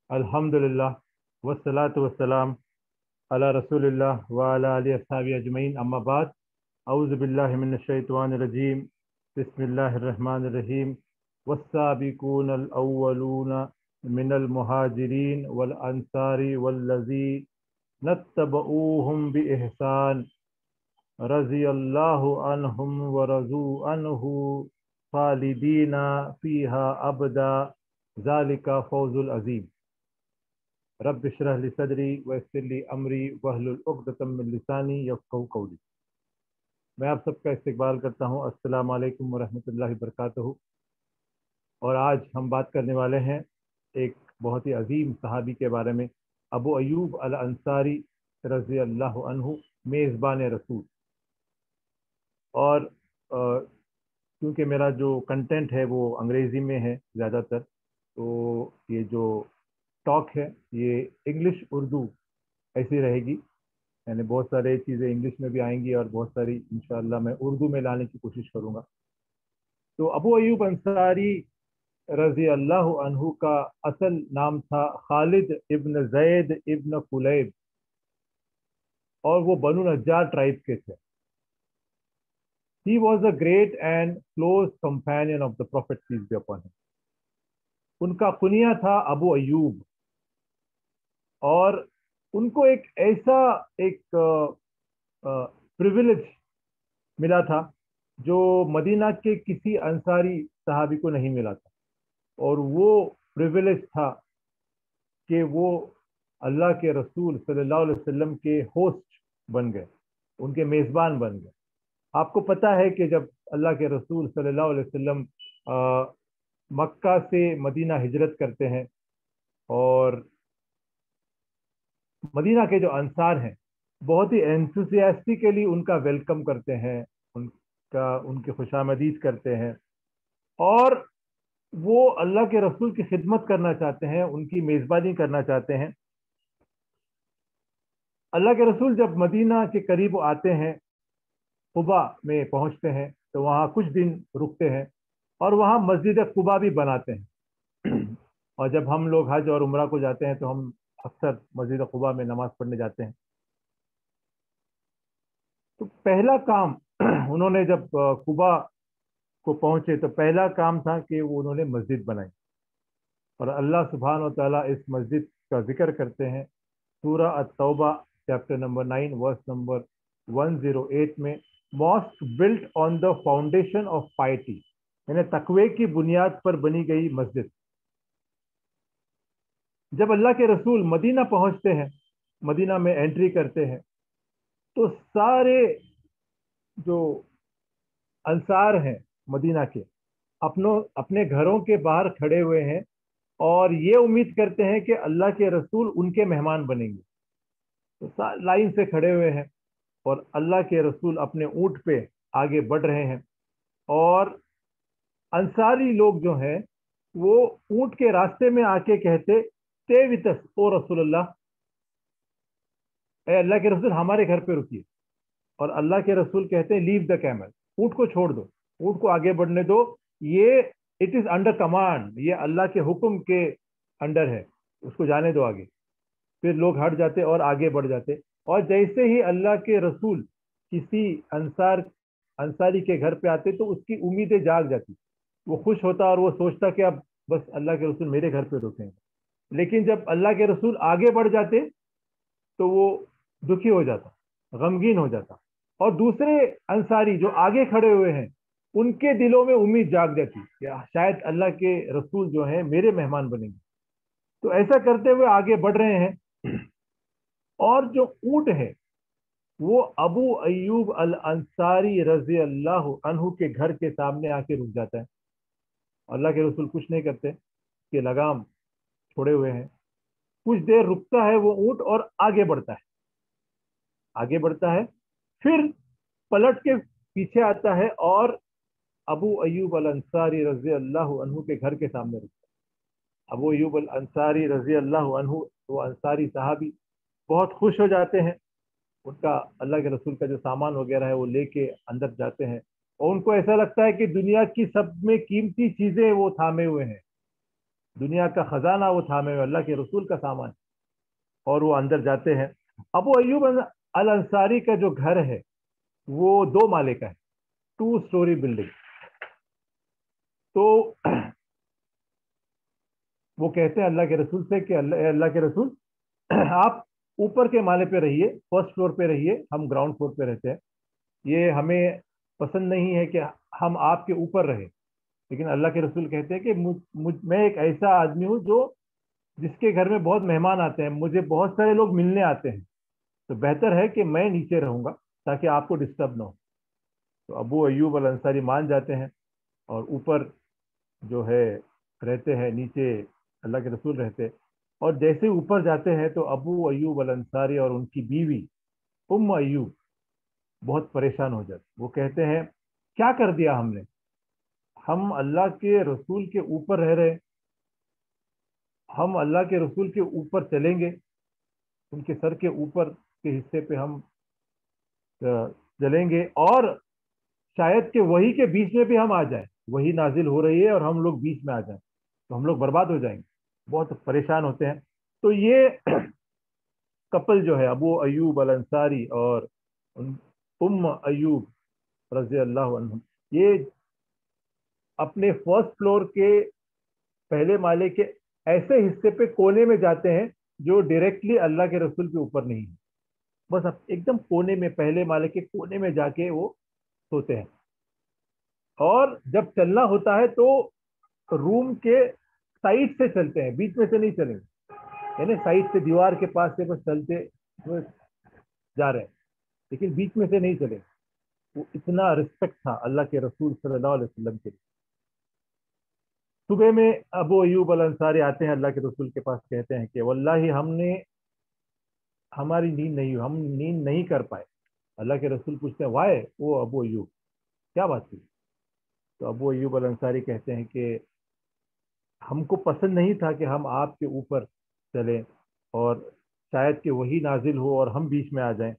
अल्हम्दुलिल्लाह वस्सलातु वस्सलाम अला रसूलिल्लाह व अला आलिहि अस्हाबी अजमईन अम्मा बाद औज़ु बिल्लाहि मिनश शैतानिर रजीम बिस्मिल्लाहिर रहमानिर रहीम वस्साबिकूनल अव्वलूना मिनल मुहाजिरीन वल अंसारी वल्लज़ीना तबऊहुम बिइहसान रज़ियल्लाहु अन्हुम व रज़ू अन्हु खालिदीना फीहा अबदा ज़ालिका फौज़ुल अज़ीम। रब इश्रह ली सदरी व यस्सिर ली अमरी वहलुल उक़दतम मिन लिसानी यफ़क़हू क़ौली। मैं आप सबका इस्तकबाल करता हूँ। अस्सलामु अलैकुम व रहमतुल्लाहि व बरकातुहू। और आज हम बात करने वाले हैं एक बहुत ही अजीम सहाबी के बारे में, अबू अयूब अल अंसारी रज़ी अल्लाह अन्हु, मेज़बान रसूल। और क्योंकि मेरा जो कंटेंट है वो अंग्रेज़ी में है ज़्यादातर, तो ये जो टॉक है ये इंग्लिश उर्दू ऐसी रहेगी, यानी बहुत सारे चीज़ें इंग्लिश में भी आएंगी और बहुत सारी इंशाअल्लाह मैं उर्दू में लाने की कोशिश करूँगा। तो अबू अयूब अंसारी रज़ी अल्लाह अन्हु का असल नाम था खालिद इब्न जैद इब्न कुलैब, और वो बनु नज्जार ट्राइब के थे। He was a great and close companion of the Prophet peace be upon him. उनका कुनिया था अबू अयूब, और उनको एक ऐसा एक प्रिविलेज मिला था जो मदीना के किसी अंसारी सहाबी को नहीं मिला था। और वो प्रिविलेज था कि वो अल्लाह के रसूल सल्लल्लाहु अलैहि वसल्लम के होस्ट बन गए, उनके मेज़बान बन गए। आपको पता है कि जब अल्लाह के रसूल सल्लल्लाहु अलैहि वसल्लम मक्का से मदीना हिजरत करते हैं, और मदीना के जो अंसार हैं बहुत ही एंथुसियास्टिकली उनका वेलकम करते हैं, उनकी खुशामदीद करते हैं, और वो अल्लाह के रसूल की खिदमत करना चाहते हैं, उनकी मेज़बानी करना चाहते हैं। अल्लाह के रसूल जब मदीना के करीब आते हैं, कुबा में पहुंचते हैं, तो वहाँ कुछ दिन रुकते हैं और वहाँ मस्जिद कुबा भी बनाते हैं। और जब हम लोग हज और उम्रा को जाते हैं तो हम अक्सर मस्जिद कुबा में नमाज पढ़ने जाते हैं। तो पहला काम उन्होंने जब कुबा को पहुंचे तो पहला काम था कि वो उन्होंने मस्जिद बनाई। और अल्लाह सुब्हान व तआला इस मस्जिद का जिक्र करते हैं सूरा अत-तौबा चैप्टर नंबर 9 वर्स नंबर 108 में, mosque built on the foundation of piety, यानी तकवे की बुनियाद पर बनी गई मस्जिद। जब अल्लाह के रसूल मदीना पहुंचते हैं, मदीना में एंट्री करते हैं, तो सारे जो अंसार हैं मदीना के अपने घरों के बाहर खड़े हुए हैं और ये उम्मीद करते हैं कि अल्लाह के रसूल उनके मेहमान बनेंगे। तो लाइन से खड़े हुए हैं और अल्लाह के रसूल अपने ऊंट पे आगे बढ़ रहे हैं, और अंसारी लोग जो हैं वो ऊंट के रास्ते में आके कहते, तेवितस ओ रसूलल्लाह, ए अल्लाह के रसूल हमारे घर पे रुकिए। और अल्लाह के रसूल कहते हैं, लीव द कैमल, ऊंट को छोड़ दो, ऊंट को आगे बढ़ने दो, ये इट इज अंडर कमांड, ये अल्लाह के हुक्म के अंडर है, उसको जाने दो आगे। फिर लोग हट जाते और आगे बढ़ जाते। और जैसे ही अल्लाह के रसूल किसी अंसारी के घर पे आते तो उसकी उम्मीदें जाग जाती, वो खुश होता और वो सोचता कि अब बस अल्लाह के रसूल मेरे घर पे रुकेंगे। लेकिन जब अल्लाह के रसूल आगे बढ़ जाते तो वो दुखी हो जाता, गमगीन हो जाता, और दूसरे अंसारी जो आगे खड़े हुए हैं उनके दिलों में उम्मीद जाग जाती कि शायद अल्लाह के रसूल जो हैं मेरे मेहमान बनेंगे। तो ऐसा करते हुए आगे बढ़ रहे हैं, और जो ऊंट है वो अबू अयूब अल अंसारी रजी अल्लाह अन्हु के घर के सामने आके रुक जाता है। अल्लाह के रसूल कुछ नहीं करते कि लगाम छोड़े हुए हैं। कुछ देर रुकता है वो ऊंट और आगे बढ़ता है, आगे बढ़ता है, फिर पलट के पीछे आता है और अबू अयूब अल अंसारी रजी अल्लाह अन्हु के घर के सामने रुकता है। अबू अयूब अल अंसारी रजी अल्लाह अन्हु, वो अंसारी साहबी, बहुत खुश हो जाते हैं। उनका अल्लाह के रसूल का जो सामान वगैरह है वो लेके अंदर जाते हैं, और उनको ऐसा लगता है कि दुनिया की सब में कीमती चीजें वो थामे हुए हैं। دنیا کا خزانہ وہ تھامے ہوئے، اللہ کے رسول کا سامان، اور وہ اندر جاتے ہیں۔ ابو ایوب الانصاری کا جو گھر ہے وہ 2 مالے کا ہے، 2 اسٹوری بلڈنگ۔ تو وہ کہتے ہیں اللہ کے رسول سے کہ اللہ کے رسول آپ اوپر کے مالے پہ رہیے، فرسٹ فلور پہ رہیے، ہم گراؤنڈ فلور پہ رہتے ہیں، یہ ہمیں پسند نہیں ہے کہ ہم آپ کے اوپر رہیں۔ لیکن اللہ کے رسول کہتے ہیں کہ میں ایک ایسا آدمی ہوں جو جس کے گھر میں بہت مہمان آتے ہیں، مجھے بہت سارے لوگ ملنے آتے ہیں، تو بہتر ہے کہ میں نیچے رہوں گا تاکہ آپ کو ڈسٹرب نہ ہو۔ تو ابو ایوب الانصاری مان جاتے ہیں اور اوپر جو ہے رہتے ہیں، نیچے اللہ کے رسول رہتے۔ اور جیسے اوپر جاتے ہیں تو ابو ایوب الانصاری اور ان کی بیوی ایوب بہت پریشان ہو جاتے، وہ کہتے ہیں کیا کر دیا ہم نے، ہم اللہ کے رسول کے اوپر رہ رہے، ہم اللہ کے رسول کے اوپر چلیں گے، ان کے سر کے اوپر کے حصے پہ ہم چلیں گے، اور شاید کہ وہی کے بیچ میں بھی ہم آ جائیں، وہی نازل ہو رہی ہے اور ہم لوگ بیچ میں آ جائیں تو ہم لوگ برباد ہو جائیں گے، بہت پریشان ہوتے ہیں۔ تو یہ کپل جو ہے ابو ایوب الانصاری اور ایوب رضی اللہ عنہ، یہ اپنے فرسٹ فلور کے پہلے مالے کے ایسے حصے پہ کونے میں جاتے ہیں جو ڈائریکٹلی اللہ کے رسول کے اوپر نہیں ہے، بس ایک دم کونے میں، پہلے مالے کے کونے میں جا کے وہ سوتے ہیں۔ اور جب چلنا ہوتا ہے تو روم کے سائڈ سے چلتے ہیں، بیچ میں سے نہیں چلیں گے، یعنی سائڈ سے دیوار کے پاس سے بس چلتے ہوئے جا رہے ہیں، لیکن بیچ میں سے نہیں چلے۔ وہ اتنا رسپیکٹ تھا اللہ کے رسول صلی اللہ علیہ وسلم کے لیے۔ صبح میں ابو ایوب الانصاری آتے ہیں اللہ کے رسول کے پاس، کہتے ہیں کہ واللہ ہماری نیند نہیں ہوئی، ہم نیند نہیں کر پائے۔ اللہ کے رسول پوچھتے ہیں وائے وہ ابو ایوب، کیا بات تھی؟ تو ابو ایوب الانصاری کہتے ہیں کہ ہم کو پسند نہیں تھا کہ ہم آپ کے اوپر چلیں اور شاید کہ وہی نازل ہو اور ہم بیچ میں آ جائیں۔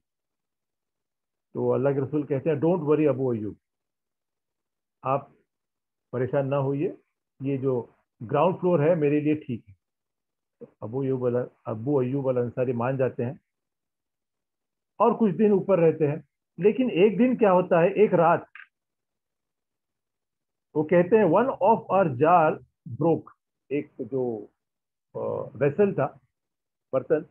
تو اللہ کے رسول کہتے ہیں ڈونٹ وری ابو ایوب، آپ پریشان نہ ہوئیے، یہ جو گراؤنڈ فلور ہے میرے لیے ٹھیک ہے۔ ابو ایوب الانصاری مان جاتے ہیں اور کچھ دن اوپر رہتے ہیں۔ لیکن ایک دن کیا ہوتا ہے، ایک رات وہ کہتے ہیں ون آف آر جار بروک، ایک جو ویسل تھا، برتن،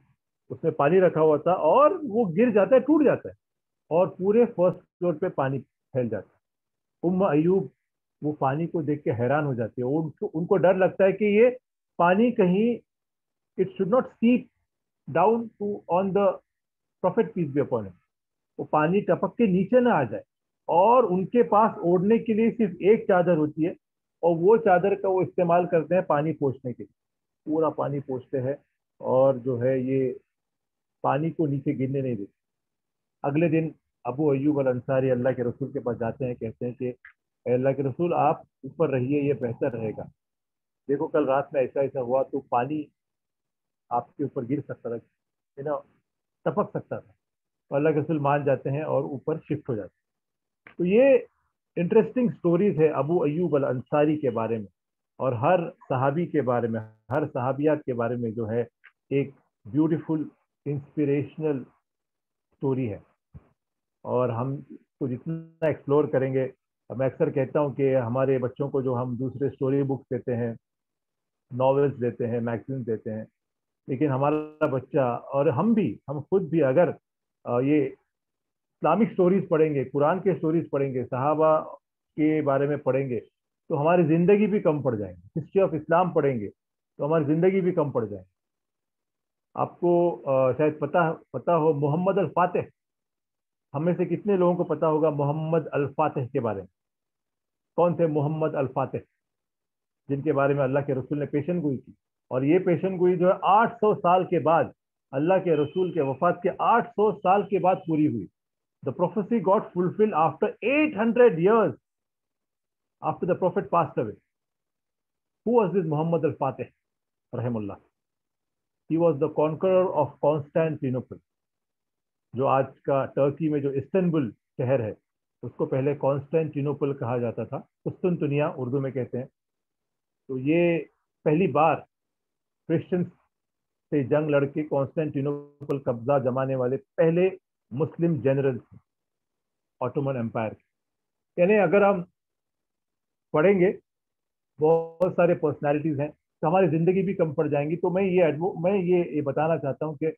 اس میں پانی رکھا ہوا تھا اور وہ گر جاتا ہے، ٹوٹ جاتا ہے اور پورے فرسٹ فلور پہ پانی پھیل جاتا ہے۔ ایوب وہ پانی کو دیکھ کے حیران ہو جاتی ہے، ان کو ڈر لگتا ہے کہ یہ پانی کہیں it should not seep down to on the prophet peace be upon him, وہ پانی ٹپک کے نیچے نہ آ جائے۔ اور ان کے پاس اوڑھنے کے لیے صرف ایک چادر ہوتی ہے اور وہ چادر کا وہ استعمال کرتے ہیں پانی پوچھنے کے لیے، پورا پانی پوچھتے ہیں اور جو ہے یہ پانی کو نیچے گرنے نہیں دیتے۔ اگلے دن ابو ایوب الانصاری اللہ کے رسول کے پاس جاتے ہیں، کہتے ہیں کہ اے اللہ کے رسول آپ اوپر رہیے، یہ بہتر رہے گا، دیکھو کل رات میں ایسا ایسا ہوا تو پانی آپ کے اوپر گر سکتا تھا، ٹپک سکتا تھا۔ تو اللہ کے رسول مان جاتے ہیں اور اوپر شفٹ ہو جاتے ہیں۔ تو یہ انٹرسٹنگ سٹوریز ہے ابو ایوب الانصاری کے بارے میں، اور ہر صحابی کے بارے میں، ہر صحابیات کے بارے میں جو ہے ایک بیوٹیفل انسپریشنل سٹوری ہے، اور ہم کو جتنا ایکسپلور کریں گے، میں اکثر کہتا ہوں کہ ہمارے بچوں کو جو ہم دوسرے سٹوری بکس دیتے ہیں، ناولس دیتے ہیں، میگزین دیتے ہیں، لیکن ہمارا بچہ اور ہم خود بھی اگر یہ اسلامک سٹوریز پڑھیں گے، قرآن کے سٹوریز پڑھیں گے، صحابہ کے بارے میں پڑھیں گے، تو ہماری زندگی بھی کم پڑ جائیں گی۔ ہسٹری آف اسلام پڑھیں گے تو ہماری زندگی بھی کم پڑ جائیں گی۔ آپ کو شاید پتا ہو محمد الفاتح، ہم میں سے کتنے لوگوں کو پتا ہوگا محمد الفاتح کے بارے میں؟ کون تھے محمد الفاتح، جن کے بارے میں اللہ کے رسول نے پیشن گوئی کی؟ اور یہ پیشن گوئی جو ہے 800 سال کے بعد، اللہ کے رسول کے وفات کے 800 سال کے بعد پوری ہوئی۔ The prophecy got fulfilled after 800 years after the prophet passed away. Who was this Muhammad al-Fatih rahimullah? He was the conqueror of Constantinople. جو آج کا ٹرکی میں جو استنبول شہر ہے، اس کو پہلے کانسٹینٹینوپل کہا جاتا تھا، قسطنطنیہ اردو میں کہتے ہیں۔ تو یہ पहली बार क्रिश्चियन से जंग लड़के कॉन्स्टेंटिनोपल कब्जा जमाने वाले पहले मुस्लिम जनरल ऑटोमन एम्पायर के। यानी अगर हम पढ़ेंगे बहुत सारे पर्सनालिटीज हैं तो हमारी जिंदगी भी कम पड़ जाएंगी। तो मैं ये बताना चाहता हूँ कि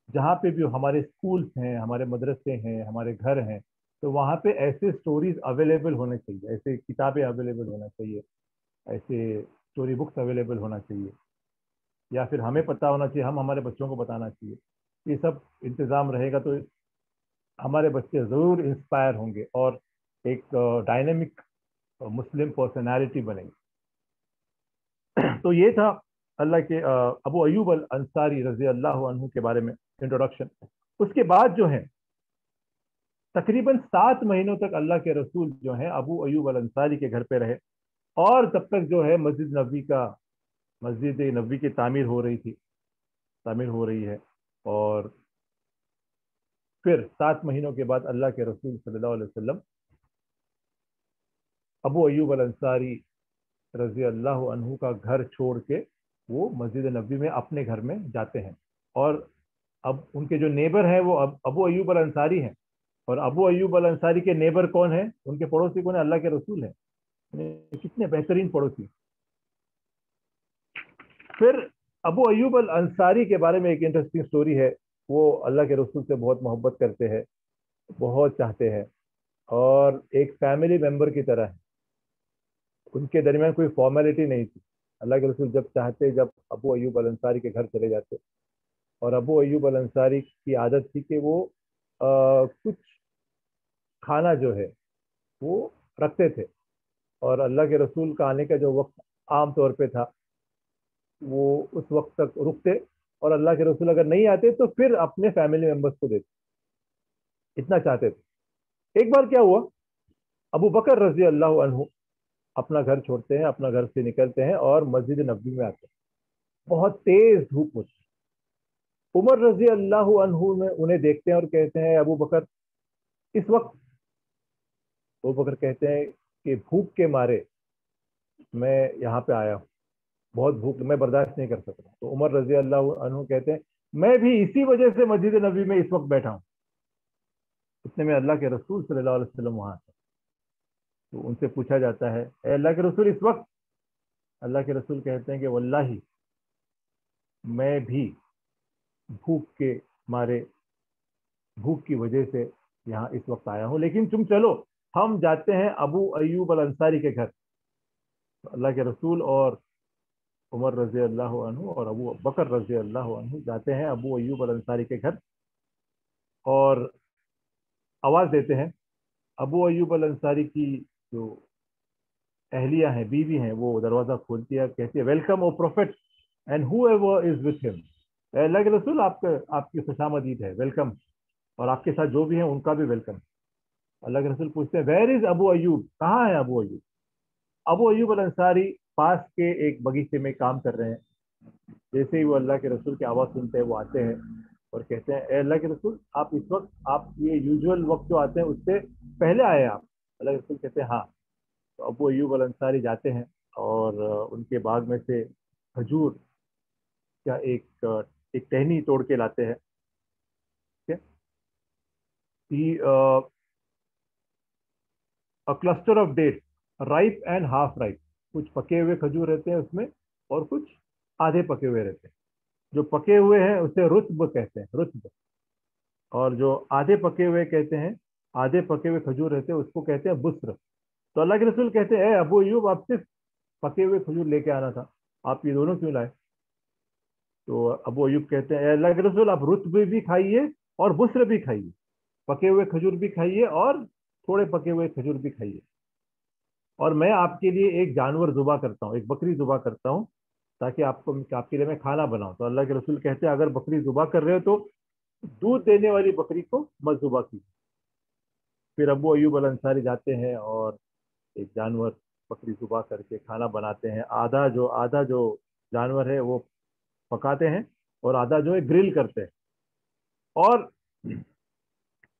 जहाँ पे भी हमारे स्कूल्स हैं, हमारे मदरसे हैं, हमारे घर हैं, तो वहाँ पे ऐसे स्टोरीज अवेलेबल होने चाहिए, ऐसे किताबें अवेलेबल होना चाहिए, ऐसे स्टोरी बुक्स अवेलेबल होना चाहिए, या फिर हमें पता होना चाहिए, हम हमारे बच्चों को बताना चाहिए। ये सब इंतज़ाम रहेगा तो हमारे बच्चे ज़रूर इंस्पायर होंगे और एक डायनेमिक मुस्लिम पर्सनैलिटी बनेंगे। तो ये था अल्लाह के अबू अयूब अल अंसारी रजी अल्लाह अन्हु के बारे में इंट्रोडक्शन। उसके बाद जो है तकरीबन 7 महीनों तक अल्लाह के रसूल जो है अबू अयूब अल अंसारी के घर पे रहे, और तब तक जो है मस्जिद नबी की तामीर हो रही है। और फिर 7 महीनों के बाद अल्लाह के रसूल सल्लल्लाहु अलैहि वसल्लम अबू अयूब अल अंसारी रजी अल्लाह अन्हु का घर छोड़ के वो मस्जिद नबी में अपने घर में जाते हैं। और अब उनके जो नेबर हैं वो अबू अयूब अल अंसारी हैं। और अबू अयूब अल अंसारी के नेबर कौन है, उनके पड़ोसी कौन है? अल्लाह के रसूल है। कितने बेहतरीन पड़ोसी। फिर अबू अयूब अल अंसारी के बारे में एक इंटरेस्टिंग स्टोरी है। वो अल्लाह के रसूल से बहुत मोहब्बत करते हैं, बहुत चाहते हैं, और एक फैमिली मेंबर की तरह है। उनके दरमियान कोई फॉर्मेलिटी नहीं थी। अल्लाह के रसूल जब चाहते, जब अबू अयूब अल अंसारी के घर चले जाते। और अबू अयूब अल अंसारी की आदत थी कि वो कुछ खाना जो है वो रखते थे, और अल्लाह के रसूल का आने का जो वक्त आम तौर पे था वो उस वक्त तक रुकते, और अल्लाह के रसूल अगर नहीं आते तो फिर अपने फैमिली मेंबर्स को देते, इतना चाहते थे। एक बार क्या हुआ, अबू बकर रजी अल्लाह अन्हु अपना घर छोड़ते हैं, अपना घर से निकलते हैं और मस्जिद नबी में आते हैं। बहुत तेज धूप होती है। उमर रजी अल्लाह अन्हु में उन्हें देखते हैं और कहते हैं, अबू बकर इस वक्त, अबू बकर कहते हैं कि भूख के मारे मैं यहाँ पे आया हूँ, बहुत भूख, मैं बर्दाश्त नहीं कर सक रहा। तो उमर रजी अल्लाह अन्हु कहते हैं, मैं भी इसी वजह से मस्जिद नबी में इस वक्त बैठा हूँ। इतने में अल्लाह के रसूल सल्लल्लाहु अलैहि वसल्लम वहां थे। तो उनसे पूछा जाता है, ए अल्लाह के रसूल इस वक्त? अल्लाह के रसूल कहते हैं कि वल्लाही मैं भी भूख के मारे, भूख की वजह से यहाँ इस वक्त आया हूँ, लेकिन तुम चलो हम जाते हैं अबू अयूब अल अंसारी के घर। तो अल्लाह के रसूल और उमर रजी अल्लाह अन्हु और अबू बकर रजी अल्लाह अन्हु जाते हैं अबू अयूब अल अंसारी के घर, और आवाज़ देते हैं। अबू अयूब अल अंसारी की जो अहलिया हैं, बीवी हैं, वो दरवाज़ा खोलती है, कहती है, welcome O prophet and whoever is with him. अल्लाह के रसूल, आपकी खुशामदीद है, वेलकम, और आपके साथ जो भी है उनका भी वेलकम। अल्लाह के रसूल पूछते हैं, वेयर इज अबू अयूब, कहाँ है अबू अयूब? अबू अयूब अल अंसारी पास के एक बगीचे में काम कर रहे हैं। जैसे ही वो अल्लाह के रसूल की आवाज़ सुनते हैं वो आते हैं और कहते हैं, ए अल्लाह के रसूल, आप इस वक्त, आप ये यूजुअल वक्त जो आते हैं उससे पहले आए आप? अल्लाह के रसूल कहते हैं हाँ। तो अबू अयूब अल अंसारी जाते हैं और उनके बाग में से खजूर का एक टहनी तोड़ के लाते हैं। ठीक है, a cluster of date, ripe and half ripe. कुछ पके हुए खजूर रहते हैं उसमें, और कुछ आधे पके हुए रहते हैं। जो पके हुए हैं उसे रुत्ब कहते हैं, रुत्ब। और जो आधे पके हुए कहते हैं, आधे पके हुए खजूर रहते हैं, उसको कहते हैं बुस्र। तो अल्लाह के रसूल कहते हैं, अबू अयूब, आप सिर्फ पके हुए खजूर लेके आना था, आप ये दोनों क्यों लाए? तो अबू अयूब कहते हैं, अल्लाह के रसूल, आप रुत्ब भी खाइए और बुस्र भी खाइए, पके हुए खजूर भी खाइए और थोड़े पके हुए खजूर भी खाइए, और मैं आपके लिए एक जानवर जुबा करता हूँ, एक बकरी जुबा करता हूँ, ताकि आपके लिए मैं खाना बनाऊं। तो अल्लाह के रसूल कहते हैं, अगर बकरी जुबा कर रहे हो तो दूध देने वाली बकरी को मत जुबा कीजिए। फिर अबू अयूब अल अंसारी जाते हैं और एक जानवर, बकरी जुबा करके खाना बनाते हैं। आधा जो जानवर है वो पकाते हैं, और आधा जो है ग्रिल करते हैं। और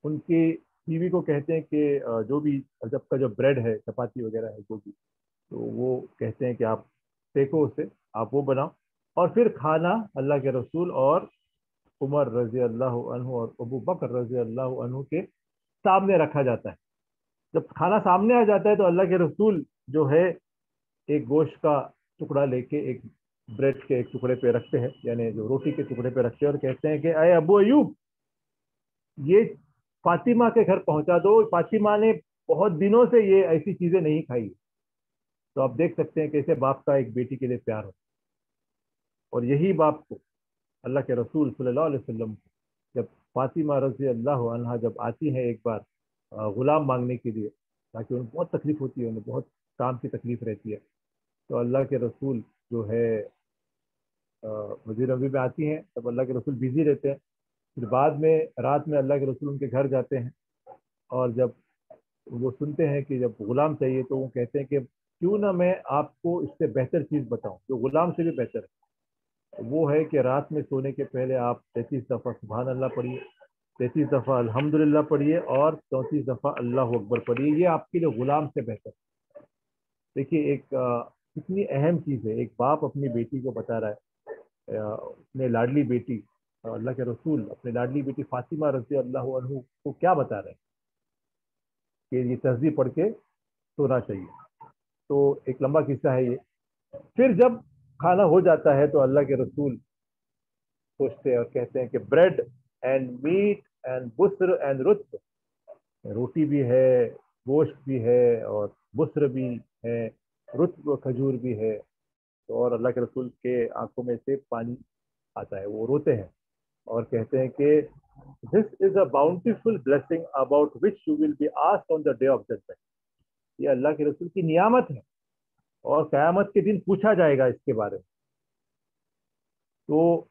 उनकी बीवी को कहते हैं कि जो भी जब का जो ब्रेड है, चपाती वगैरह है जो भी, तो वो कहते हैं कि आप सेको उसे, आप वो बनाओ, और फिर खाना अल्लाह के रसूल और उमर रजी अल्लाह अन्हु और अबू बकर रजी अल्लाह अन्हु के सामने रखा जाता है। जब खाना सामने आ जाता है तो अल्लाह के रसूल जो है एक गोश्त का टुकड़ा लेके एक ब्रेड के एक टुकड़े पे रखते हैं, यानी जो रोटी के टुकड़े पे रखते हैं, और कहते हैं कि अय अबू अयूब, ये फातिमा के घर पहुंचा दो, फातिमा ने बहुत दिनों से ये ऐसी चीजें नहीं खाई। तो आप देख सकते हैं कैसे बाप का एक बेटी के लिए प्यार हो। और यही बाप को अल्लाह के रसूल सल्लल्लाहु अलैहि वसल्लम को जब फातिमा रजी अल्लाह अन्हा जब आती हैं एक बार गुलाम मांगने के लिए, ताकि उन्हें बहुत तकलीफ होती है, उन्हें बहुत काम की तकलीफ रहती है, तो अल्लाह के रसूल जो है मस्जिद नबी में आती हैं, तब अल्लाह के रसूल बिजी रहते हैं। फिर बाद में रात में अल्लाह के रसूल उनके घर जाते हैं, और जब वो सुनते हैं कि जब गुलाम चाहिए, तो वो कहते हैं कि क्यों ना मैं आपको इससे बेहतर चीज़ बताऊं जो गुलाम से भी बेहतर है। वो है कि रात में सोने के पहले आप 33 दफ़ा सुभान अल्लाह पढ़िए, 33 दफ़ा अल्हम्दुलिल्लाह पढ़िए, और 34 दफ़ा अल्लाह अकबर पढ़िए। ये आपके लिए गुलाम से बेहतर। देखिए एक कितनी अहम चीज़ है, एक बाप अपनी बेटी को बता रहा है, अपने लाडली बेटी अल्लाह के रसूल अपने लाडली बेटी फातिमा रज़ी अल्लाह अन्हु को क्या बता रहे हैं कि ये तस्बीह पढ़ के सोना चाहिए। तो एक लंबा किस्सा है ये। फिर जब खाना हो जाता है तो अल्लाह के रसूल सोचते हैं और कहते हैं कि ब्रेड एंड मीट एंड बुस्र एंड रुत्ब, रोटी भी है, गोश्त भी है, और बुस्र भी है, रुत्ब खजूर भी है। तो और अल्लाह के रसूल के आंखों में से पानी आता है, वो रोते हैं और कहते हैं कि this is a bountiful blessing about which you will be asked on the day of judgment. ये अल्लाह के रसूल की नियामत है, और क़यामत के दिन पूछा जाएगा इसके बारे में। तो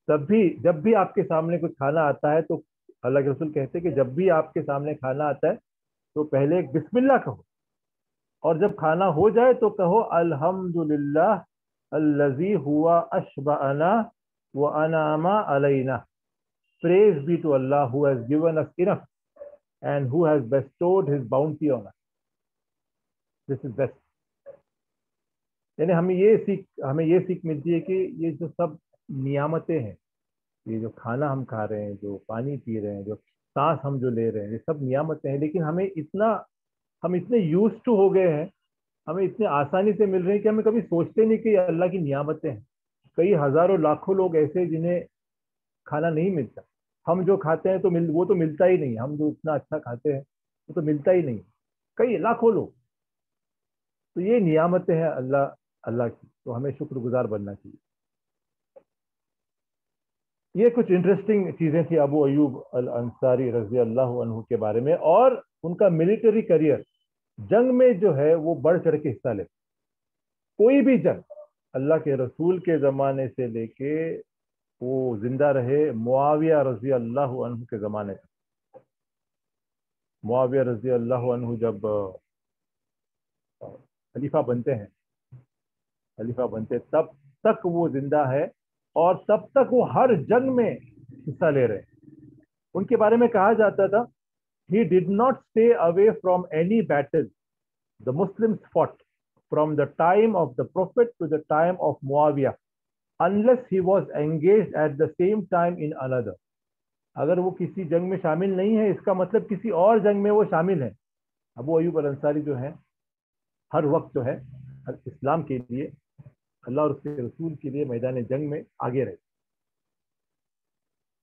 तब भी जब भी आपके सामने कुछ खाना आता है, तो अल्लाह के रसूल कहते हैं कि जब भी आपके सामने खाना आता है तो पहले एक बिस्मिल्लाह कहो, और जब खाना हो जाए तो कहो अल्हम्दुलिल्लाह अल्लज़ी हुआ अशबअना व अनामा अलैना। Praise be to Allah who has given us enough and who has bestowed his bounty on us. This is best. यानी हमें ये सीख मिलती है कि ये जो सब नियामतें हैं, ये जो खाना हम खा रहे हैं, जो पानी पी रहे हैं, जो सांस हम जो ले रहे हैं, ये सब नियामतें हैं। लेकिन हम इतने यूज टू हो गए हैं, हमें इतने आसानी से मिल रहे हैं कि हमें कभी सोचते नहीं कि ये अल्लाह की नियामतें हैं। कई हजारों लाखों लोग ऐसे हैं जिन्हें खाना नहीं मिलता। हम जो खाते हैं तो वो तो मिलता ही नहीं। हम जो इतना अच्छा खाते हैं वो तो मिलता ही नहीं। कई लाखों लोग। तो ये नियामतें हैं अल्लाह अल्लाह की, तो हमें शुक्रगुजार बनना चाहिए। ये कुछ इंटरेस्टिंग चीजें थी अबू अयूब अल अंसारी रजी अल्लाह अन्हु के बारे में, और उनका मिलिट्री करियर, जंग में जो है वो बढ़ चढ़ के हिस्सा ले। कोई भी जंग अल्लाह के रसूल के जमाने से लेके वो जिंदा रहे मुआविया रजी अल्लाह अन्हु के जमाने तक। मुआविया रजी अल्लाह अन्हु जब खलीफा बनते हैं, तब तक वो जिंदा है, और तब तक वो हर जंग में हिस्सा ले रहे हैं। उनके बारे में कहा जाता था, he did not stay away from any battle the Muslims fought from the time of the Prophet to the time of Muawiyah unless he was engaged at the same time in another। अगर वो किसी जंग में शामिल नहीं है, इसका मतलब किसी और जंग में वो शामिल है। अबू अयूब अल अंसारी जो है हर वक्त जो है इस्लाम के लिए, अल्लाह और उसके रसूल के लिए मैदान जंग में आगे रहे।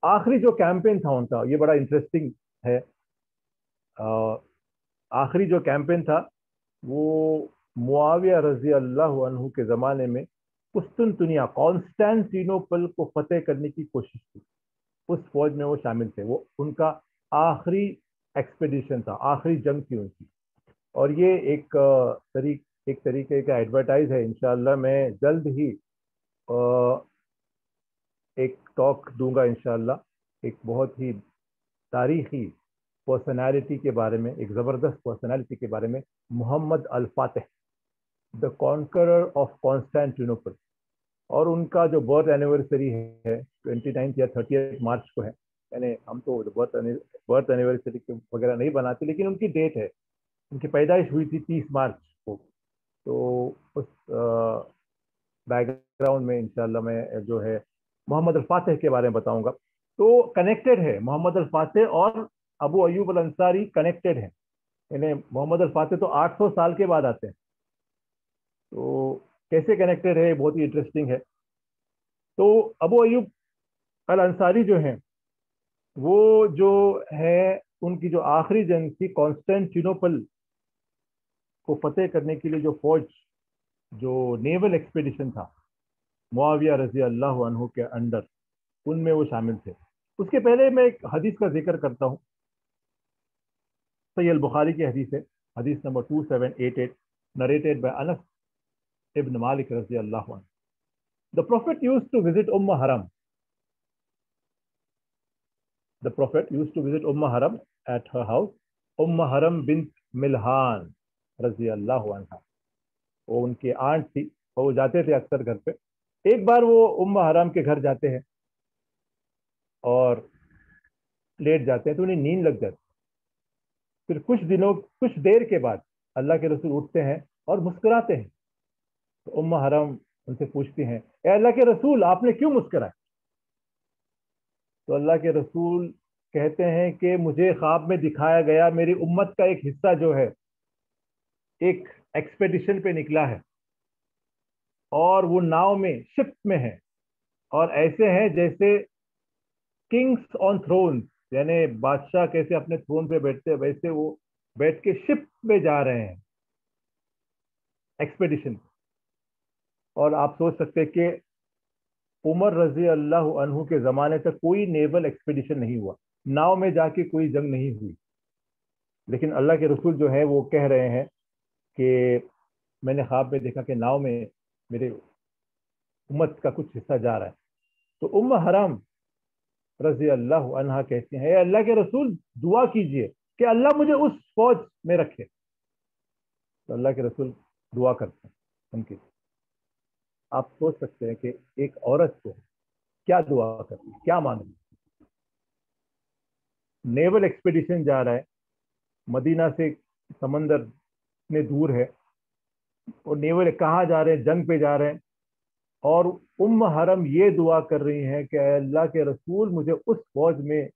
आखिरी जो कैंपेन था उनका, ये बड़ा इंटरेस्टिंग है। आखिरी जो कैंपेन था वो मुआविया रजी अल्लाह अन्हु के ज़माने में कुस्तुनतुनिया कॉन्स्टेंटिनोपल को फतेह करने की कोशिश की। उस फौज में वो शामिल थे। वो उनका आखिरी एक्सपेडिशन था, आखिरी जंग थी उनकी। और ये एक तरीके का एडवर्टाइज है। इंशाल्लाह मैं जल्द ही एक टॉक दूंगा इंशाल्लाह, एक बहुत ही तारीखी पर्सनालिटी के बारे में, एक ज़बरदस्त पर्सनालिटी के बारे में, मोहम्मद अल Fatih, the conqueror of Constantinople. और उनका जो बर्थ एनिवर्सरी है 29 या 30 मार्च को है। यानी हम तो बर्थ एनिवर्सरी वगैरह नहीं बनाते, लेकिन उनकी डेट है, उनकी पैदाइश हुई थी 30 मार्च को। तो उस बैकग्राउंड में इंशाल्लाह मैं जो है मोहम्मद अल फातिह के बारे में बताऊंगा। तो कनेक्टेड है, मोहम्मद अल फातिह और Abu Ayyub al Ansari connected है। यानी मोहम्मद अल फातिह तो 800 साल के बाद आते हैं। तो कैसे कनेक्टेड है, बहुत ही इंटरेस्टिंग है। तो अबू अयूब अल अंसारी जो हैं, वो जो है उनकी जो आखिरी जंग थी कॉन्स्टेंटिनोपल को फतेह करने के लिए, जो फौज, जो नेवल एक्सपेडिशन था मुआविया रजी अल्लाह अन्हु के अंडर, उनमें वो शामिल थे। उसके पहले मैं एक हदीस का जिक्र करता हूँ। सही अल बुखारी की हदीस है, हदीस number 2788, narrated by Anas ibn Malik रजी अल्लाह अन्हु। The prophet used to visit Umm Haram. The Prophet used to visit Haram at her house, Haram bint Milhan रजी अल्लाह अन्हा। वो उनकी आंट थी, और वो जाते थे अक्सर घर पे। एक बार वो हरम के घर जाते हैं और लेट जाते हैं, तो उन्हें नींद लग जाती। फिर कुछ देर के बाद अल्लाह के रसूल उठते हैं और मुस्कुराते हैं। तो हरम उनसे पूछती हैं, ए अल्लाह के रसूल, आपने क्यों मुस्कुराया? तो अल्लाह के रसूल कहते हैं कि मुझे ख्वाब में दिखाया गया, मेरी उम्मत का एक हिस्सा जो है एक एक्सपेडिशन पे निकला है, और वो नाव में, शिप में है, और ऐसे हैं जैसे किंग्स ऑन थ्रोन, यानी बादशाह कैसे अपने थ्रोन पे बैठते हैं, वैसे वो बैठ के शिप में जा रहे हैं एक्सपेडिशन। और आप सोच सकते हैं कि उमर रजी अल्लाह अन्हु के ज़माने तक कोई नेवल एक्सपेडिशन नहीं हुआ, नाव में जाके कोई जंग नहीं हुई। लेकिन अल्लाह के रसूल जो है वो कह रहे हैं कि मैंने ख्वाब में देखा कि नाव में मेरे उम्मत का कुछ हिस्सा जा रहा है। तो हरम रजी अल्लाह अन्हा कहती हैं, अल्लाह के रसूल, दुआ कीजिए कि अल्लाह मुझे उस फौज में रखे। तो अल्लाह के रसूल दुआ करते हैं उनकी। आप सोच सकते हैं कि एक औरत को क्या दुआ करती है, क्या मांगती है। नेवल एक्सपेडिशन जा रहा है, मदीना से समंदर इतने दूर है, और नेवल कहाँ जा रहे हैं, जंग पे जा रहे हैं, और हरम ये दुआ कर रही हैं कि अल्लाह के रसूल, मुझे उस फौज में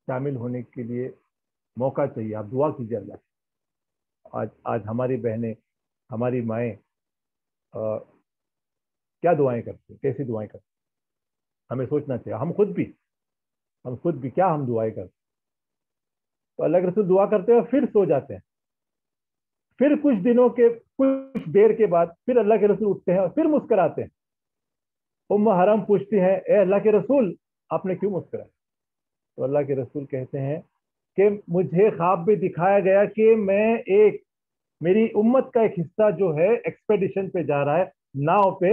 शामिल होने के लिए मौका चाहिए, आप दुआ कीजिए अल्लाह से। आज आज हमारी बहनें, हमारी माएँ क्या दुआएं करती हैं, कैसी दुआएं करती हैं, हमें सोचना चाहिए। हम खुद भी क्या हम दुआएं करते हैं। तो अल्लाह के रसूल दुआ करते हैं और फिर सो जाते हैं। फिर कुछ देर के बाद फिर अल्लाह के रसूल उठते हैं और फिर मुस्कुराते हैं। हरम पूछती है, ए अल्लाह के रसूल, आपने क्यों मुस्कुराया? तो अल्लाह के रसूल कहते हैं कि मुझे ख्वाब में दिखाया गया कि मेरी उम्मत का एक हिस्सा जो है एक्सपेडिशन पे जा रहा है, नाव पे,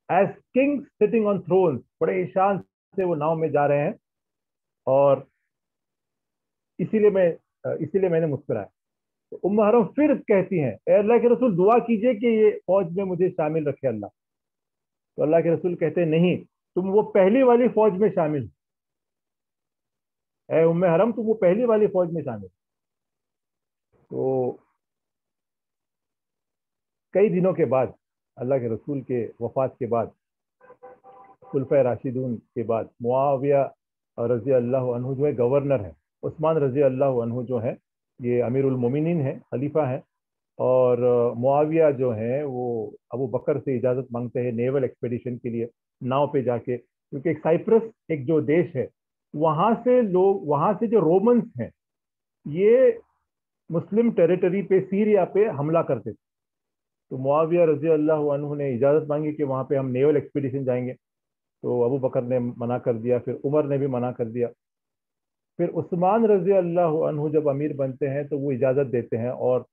as king sitting on throne, बड़े ईशान से वो नाव में जा रहे हैं, और इसीलिए मैंने मुस्कुराया। तो हरम फिर कहती हैं, ए अल्लाह के रसूल, दुआ कीजिए कि ये फौज में मुझे शामिल रखे अल्लाह। तो अल्लाह के रसूल कहते हैं, नहीं, तुम वो पहली वाली फौज में शामिल, ए हरम, तुम वो पहली वाली फौज में शामिल। तो कई दिनों के बाद, अल्लाह के रसूल के वफात के बाद, खुलफा राशिदून के बाद, मुआविया रजी अल्लाह अन्हु जो है गवर्नर है, उस्मान रजी अल्लाह अन्हु जो है ये अमीरुल मोमिनीन है, खलीफा है। और मुआविया जो है वो अबू बकर से इजाज़त मांगते हैं नेवल एक्सपेडिशन के लिए, नाव पे जाके, क्योंकि एक साइप्रस, एक जो देश है, वहाँ से जो रोमन्स हैं, ये मुस्लिम टेरिटरी पे, सीरिया पे हमला करते थे। तो मुआविया रजी अल्लाह अन्हु ने इजाज़त मांगी कि वहाँ पे हम नेवल एक्सपेडिशन जाएंगे। तो अबू बकर ने मना कर दिया, फिर उमर ने भी मना कर दिया। फिर उस्मान रजी अल्लाह अन्हु जब अमीर बनते हैं तो वो इजाज़त देते हैं, और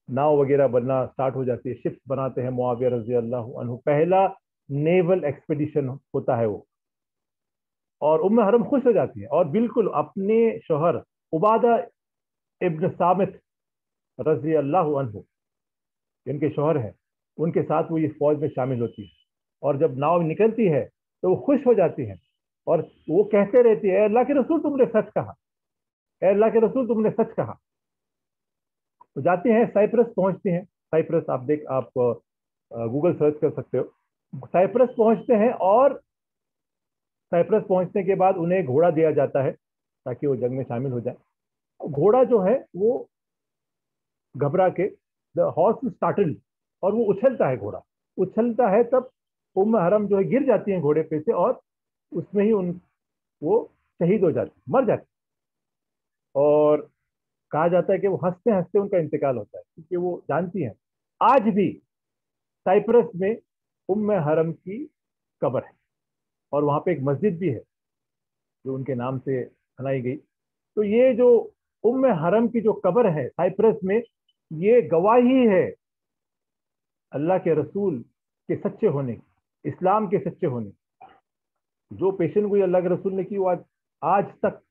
नाव वगैरह बनना स्टार्ट हो जाती है, शिप्स बनाते हैं मुआविया रजी अल्लाह अन्हु। पहला नेवल एक्सपेडिशन होता है वो, और हरम खुश हो जाती है, और बिल्कुल अपने शोहर उबादा इब्न सामित रजी अल्लाह अन्हु, जिनके शोहर हैं, उनके साथ वो इस फौज में शामिल होती है। और जब नाव निकलती है तो वो खुश हो जाती है, और वो कहते रहती है, अल्लाह के रसूल, तुमने सच कहा, अल्लाह के रसूल, तुमने सच कहा। तो जाती हैं, साइप्रस पहुंचती हैं। साइप्रस आप गूगल सर्च कर सकते हो, साइप्रस पहुंचते हैं और साइप्रस पहुंचने के बाद उन्हें घोड़ा दिया जाता है ताकि वो जंग में शामिल हो जाए। घोड़ा जो है वो घबरा के, द हॉर्स स्टार्टल्ड, और वो उछलता है, घोड़ा उछलता है, तब हरम जो है गिर जाती है घोड़े पे से, और उसमें ही उन वो शहीद हो जाती, मर जाती। और कहा जाता है कि वो हंसते हंसते उनका इंतकाल होता है, क्योंकि वो जानती हैं आज भी साइप्रस में हरम की कब्र है, और वहां पे एक मस्जिद भी है जो उनके नाम से बनाई गई। तो ये जो हरम की जो कब्र है साइप्रस में, ये गवाही है अल्लाह के रसूल के सच्चे होने की, इस्लाम के सच्चे होने की। जो पेशन गोई अल्लाह के रसूल ने की, वो आज तक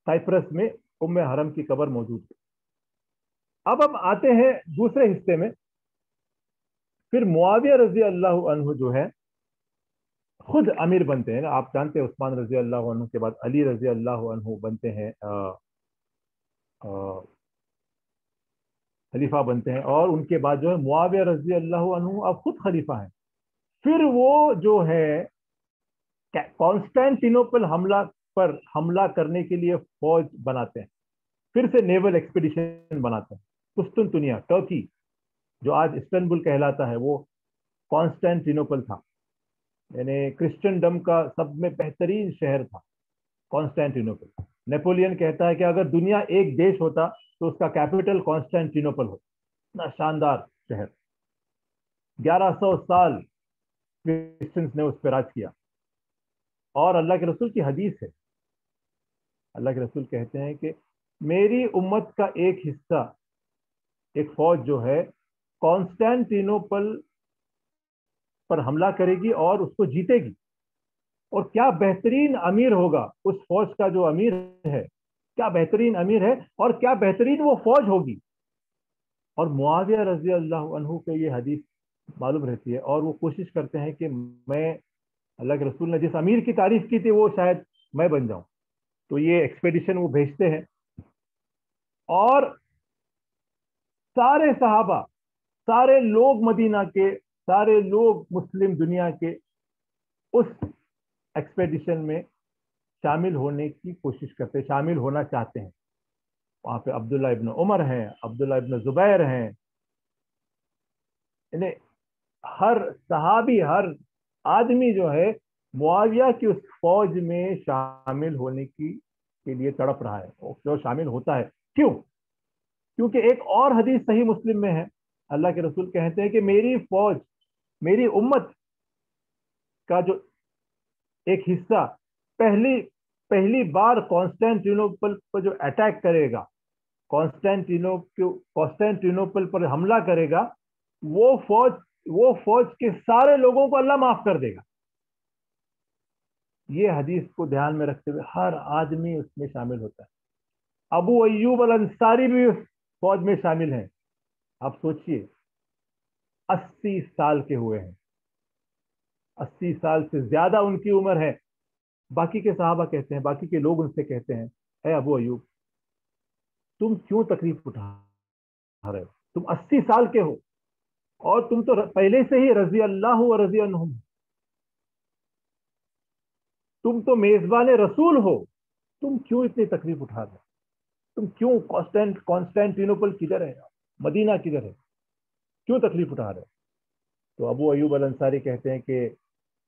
साइप्रस में हरम की कब्र मौजूद है। अब हम आते हैं दूसरे हिस्से में। फिर मुआविया रजी अल्लाह अन्हु जो है खुद अमीर बनते हैं ना, आप जानते हैं उस्मान रजी अल्लाह अन्हु के बाद अली रजी अल्लाह अन्हु बनते हैं, खलीफा बनते हैं, और उनके बाद जो है मुआविया रजी अल्लाह अन्हु अब खुद खलीफा है। फिर वो जो है कॉन्स्टेंटिनोपल पर हमला करने के लिए फौज बनाते हैं, फिर से नेवल एक्सपीडिशन बनाते हैं। कुस्तुनतुनिया, टर्की, जो आज इस्तांबुल कहलाता है, वो कॉन्स्टेंटिनोपल था, यानी क्रिश्चियनडम का सब में बेहतरीन शहर था कॉन्स्टेंटिनोपल। नेपोलियन कहता है कि अगर दुनिया एक देश होता तो उसका कैपिटल कॉन्स्टेंटिनोपल होता। इतना शानदार शहर, 1100 साल क्रिश्चियंस ने उस पर राज किया। और अल्लाह के रसूल की हदीस है, अल्लाह के रसूल कहते हैं कि मेरी उम्मत का एक हिस्सा, एक फौज जो है कॉन्स्टेंटिनोपल पर हमला करेगी और उसको जीतेगी। और क्या बेहतरीन अमीर होगा उस फौज का, जो अमीर है, क्या बेहतरीन अमीर है, और क्या बेहतरीन वो फौज होगी। और मुआविया रजी अल्लाह अन्हु को ये हदीस मालूम रहती है, और वो कोशिश करते हैं कि मैं, अल्लाह के रसूल ने जिस अमीर की तारीफ की थी वो शायद मैं बन जाऊं। तो ये एक्सपेडिशन वो भेजते हैं, और सारे सहाबा, सारे लोग मदीना के, सारे लोग मुस्लिम दुनिया के उस एक्सपेडिशन में शामिल होने की कोशिश करते, शामिल होना चाहते हैं। वहां पे अब्दुल्ला इब्न उमर हैं, अब्दुल्ला इब्न जुबैर हैं, यानी हर सहाबी, हर आदमी जो है मुआविया की उस फौज में शामिल होने की के लिए तड़प रहा है, जो शामिल होता है। क्यों? क्योंकि एक और हदीस सही मुस्लिम में है, अल्लाह के रसूल कहते हैं कि मेरी फौज, मेरी उम्मत का जो एक हिस्सा पहली पहली बार कॉन्स्टेंटिनोपल पर जो अटैक करेगा, कॉन्स्टेंटिनोपल पर हमला करेगा, वो फौज वो फौज के सारे लोगों को अल्लाह माफ कर देगा। ये हदीस को ध्यान में रखते हुए हर आदमी उसमें शामिल होता है। अबू अय्यूब अल अंसारी भी उस फौज में शामिल हैं। आप सोचिए, 80 साल के हुए हैं, 80 साल से ज्यादा उनकी उम्र है। बाकी के सहाबा कहते हैं, बाकी के लोग उनसे कहते हैं, अरे अबू अय्यूब, तुम क्यों तकलीफ उठा रहे हो? तुम 80 साल के हो, और तुम तो पहले से ही रजी अल्लाह व रजी अन्हुम, तुम तो मेजबान रसूल हो, तुम क्यों इतनी तकलीफ उठा रहे हो? तुम क्यों कॉन्स्टेंटिनोपल किधर है, मदीना किधर है, क्यों तकलीफ उठा रहे हो? तो अबू अयूब अल अंसारी कहते हैं कि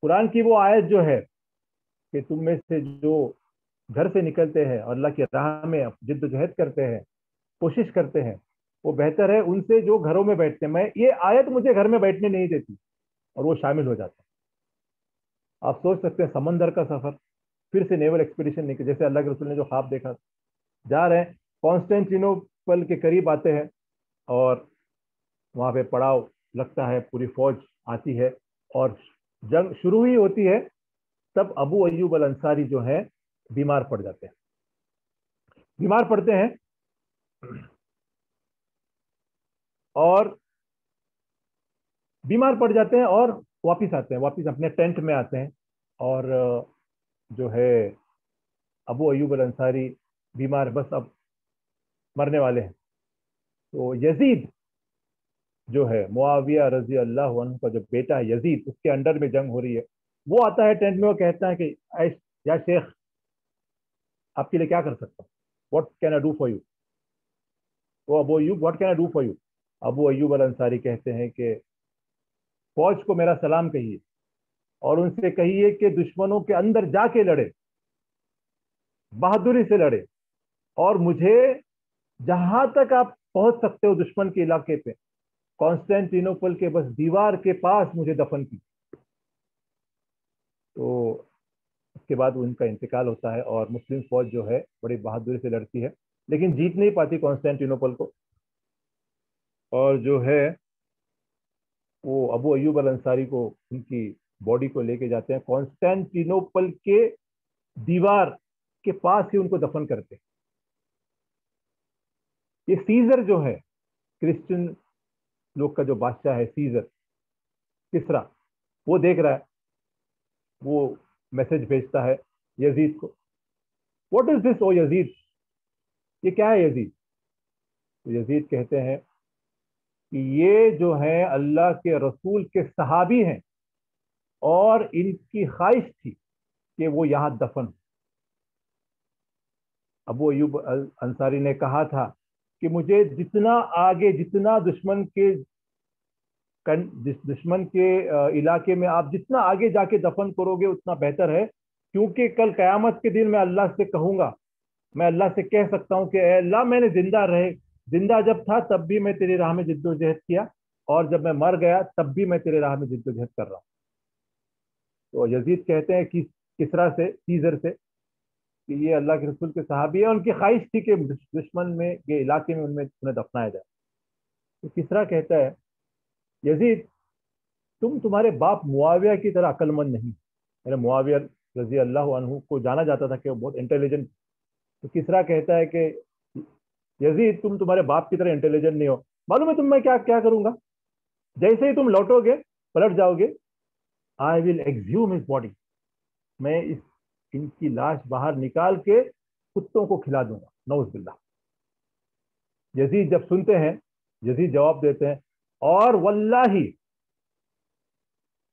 कुरान की वो आयत जो है कि तुम में से जो घर से निकलते हैं और अल्लाह की राह में जिद्दोजहद करते हैं, कोशिश करते हैं, वो बेहतर है उनसे जो घरों में बैठते हैं। मैं, ये आयत मुझे घर में बैठने नहीं देती, और वो शामिल हो जाते हैं। आप सोच सकते हैं समंदर का सफर, फिर से नेवल एक्सपीडिशन निकले, जैसे अल्लाह के रसूल ने जो ख्वाब देखा, जा रहे हैं, कॉन्स्टेंटिनोपल के करीब आते हैं, और वहां पे पड़ाव लगता है, पूरी फौज आती है, और जंग शुरू ही होती है। तब अबू अयूब अल अंसारी जो है बीमार पड़ जाते हैं, बीमार पड़ते हैं, और बीमार पड़ जाते हैं, और वापिस आते हैं, वापिस अपने टेंट में आते हैं। और जो है अबू अयूब अल अंसारी बीमार, बस अब मरने वाले हैं। तो यजीद جو ہے मुआविया रजी अल्लाह अन्हु का जो बेटा है यजीद, उसके अंडर में जंग हो रही है, वो आता है टेंट में, वो कहता है कि या शेख, आपके लिए क्या कर सकता हूँ, what can I do for you, वो Abu Ayyub what can I do for you. Abu Ayyub al Ansari कहते हैं कि फौज को मेरा सलाम कहिए और उनसे कहिए कि दुश्मनों के अंदर जाके लड़े, बहादुरी से लड़े, और मुझे जहां तक आप पहुंच सकते हो दुश्मन के इलाके पे, कॉन्स्टेंटिनोपल के बस दीवार के पास मुझे दफन की। तो उसके बाद उनका इंतकाल होता है और मुस्लिम फौज जो है बड़ी बहादुरी से लड़ती है, लेकिन जीत नहीं पाती कॉन्स्टेंटिनोपल को। और जो है वो अबू अयूब अल अंसारी को, उनकी बॉडी को लेके जाते हैं कॉन्स्टेंटिनोपल के दीवार के पास ही उनको दफन करते हैं। ये सीजर जो है, क्रिश्चियन लोग का जो बादशाह है सीजर, किसरा, वो देख रहा है, वो मैसेज भेजता है यजीद को, what is this O Yazid, ये क्या है यजीद। तो यजीद कहते हैं कि ये जो है अल्लाह के रसूल के सहाबी हैं और इनकी ख्वाहिश थी कि वो यहाँ दफन हो। अबू अयूब अंसारी ने कहा था कि मुझे जितना आगे, जितना दुश्मन के इलाके में आप जितना आगे जाके दफन करोगे उतना बेहतर है, क्योंकि कल कयामत के दिन मैं अल्लाह से कहूंगा, मैं अल्लाह से कह सकता हूं कि ए अल्लाह, मैंने जिंदा जब था तब भी मैं तेरी राह में जिद्दोजहद किया, और जब मैं मर गया तब भी मैं तेरे राह में जिद्दोजहद कर रहा हूँ। तो यजीद कहते हैं कि किसरा से, सीजर से, कि ये अल्लाह के रसूल के सहाबी है, उनकी ख्वाहिश थी कि दुश्मन में के इलाके में उन्हें दफनाया जाए। तो किसरा कहता है, यजीद, तुम्हारे बाप मुआविया की तरह अक्लमंद नहीं। मेरे मुआविया रजी अल्लाह अन्हु को जाना जाता था कि वो बहुत इंटेलिजेंट। तो किसरा कहता है कि यजीद, तुम्हारे बाप की तरह इंटेलिजेंट नहीं हो, मालूम है मैं क्या क्या करूंगा, जैसे ही तुम लौटोगे, पलट जाओगे, आई विल एक्सह्यूम हिज बॉडी, मैं इनकी लाश बाहर निकाल के कुत्तों को खिला दूंगा, नौज बिल्लाह। यजीद जब सुनते हैं, यजीद जवाब देते हैं, और वल्लाही,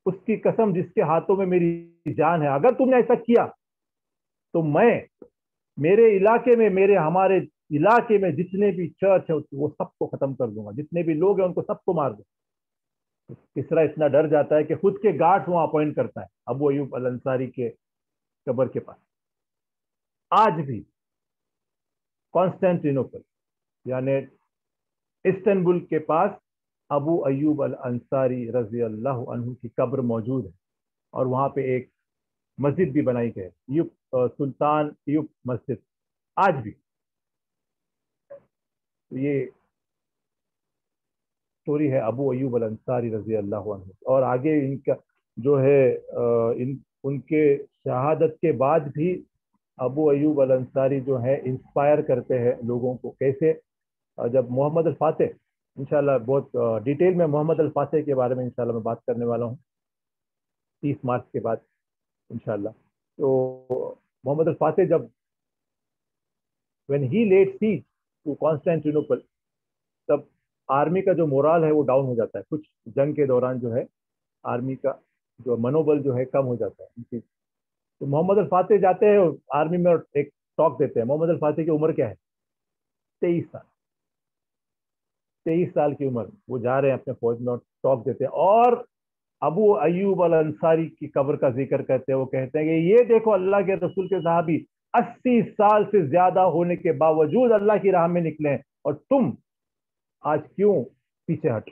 उसकी कसम जिसके हाथों में मेरी जान है, अगर तुमने ऐसा किया तो मैं मेरे इलाके में, हमारे इलाके में जितने भी चर्च है वो सबको खत्म कर दूंगा, जितने भी लोग हैं उनको सबको मार दूंगा। किसरा इतना डर जाता है कि खुद के गार्ड वहां अपॉइंट करता है अबू अयूब अल अंसारी के कब्र के पास। आज भी कॉन्स्टेंटिनोपल यानी इस्तांबुल के पास अबू अयूब अल अंसारी रजी अल्लाह अन्हु की कब्र मौजूद है, और वहां पे एक मस्जिद भी बनाई गई है, सुल्तान यूब मस्जिद, आज भी। तो ये स्टोरी है अबू अयूब अल अंसारी रजी अल्लाह अन्हु। और आगे इनका जो है इन उनके शहादत के बाद भी अबू अयूब अल अंसारी जो है इंस्पायर करते हैं लोगों को, कैसे, जब मोहम्मद अल फातेह, इंशाल्लाह बहुत डिटेल में मोहम्मद अल फातेह के बारे में इंशाल्लाह मैं बात करने वाला हूँ 30 मार्च के बाद इंशाल्लाह। तो मोहम्मद अल फातेह जब when he led siege to Constantinople, तब आर्मी का जो मोराल है वो डाउन हो जाता है, कुछ जंग के दौरान जो है आर्मी का जो मनोबल जो है कम हो जाता है उनकी। तो मोहम्मद अल फातेह जाते हैं आर्मी में और एक टॉक देते हैं। मोहम्मद अल फातेह की उम्र क्या है, 23 साल। 23 साल की उम्र, वो जा रहे हैं अपने फौज में और टॉक देते हैं, और अबू अयूब अल अंसारी की कब्र का जिक्र करते हैं। वो कहते हैं कि ये देखो अल्लाह के रसूल के सहाबी 80 साल से ज्यादा होने के बावजूद अल्लाह की राह में निकले हैं, और तुम आज क्यों पीछे हट।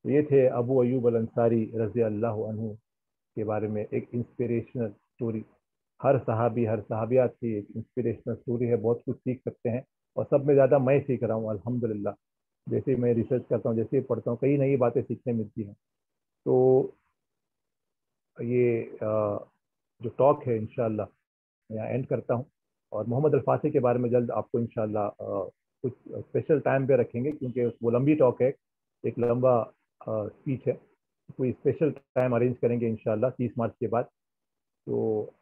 तो ये थे अबू अयूब अल अंसारी रजी अल्लाह अन्हु के बारे में एक इंस्पिरेशनल स्टोरी। हर सहाबी, हर सहाबियात की एक इंस्पिरेशनल स्टोरी है, बहुत कुछ सीख सकते हैं, और सब में ज़्यादा मैं सीख रहा हूँ अल्हम्दुलिल्लाह। जैसे मैं रिसर्च करता हूँ, जैसे ही पढ़ता हूँ, कई नई बातें सीखने मिलती हैं। तो ये जो टॉक है इंशाल्लाह मैं यहाँ एंड करता हूँ, और मोहम्मद अल फातेह के बारे में जल्द आपको इंशाल्लाह कुछ स्पेशल टाइम पे रखेंगे, क्योंकि वो लंबी टॉक है, एक लंबा स्पीच है। कोई स्पेशल टाइम अरेंज करेंगे इंशाल्लाह 30 मार्च के बाद। तो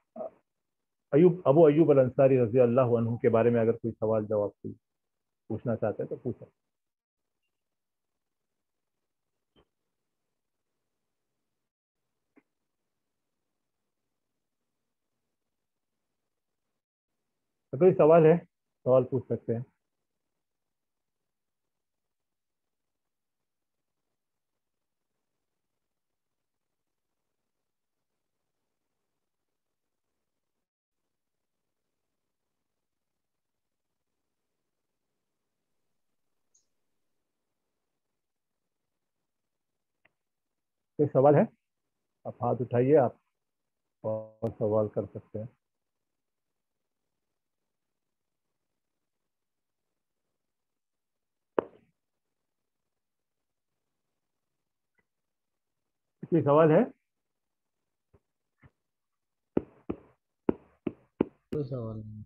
अबू अयूब अल अंसारी रजी अल्लाह अन्हु के बारे में अगर कोई सवाल जवाब कोई पूछना चाहते हैं तो पूछ सकते हैं। तो कोई सवाल है, सवाल पूछ सकते हैं। कोई सवाल है? आप हाथ उठाइए, आप और सवाल कर सकते हैं। कोई सवाल है? कोई सवाल नहीं।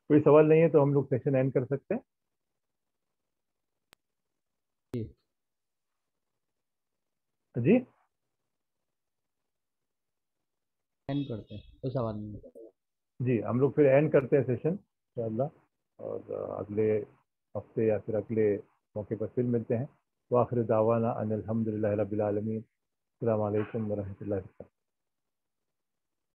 कोई सवाल नहीं है तो हम लोग सेशन एंड कर सकते हैं। जी। जी। एंड करते हैं, कोई सवाल नहीं। जी, हम लोग फिर एंड करते हैं सेशन इंशाअल्लाह। और अगले हफ्ते या फिर अगले मौके पर फिर मिलते हैं। वाखिर दावाना अनिल हम्दुलिल्लाहि रब्बिल आलमीन। अस्सलामु अलैकुम वरहमतुल्लाहि वबरकातुहू।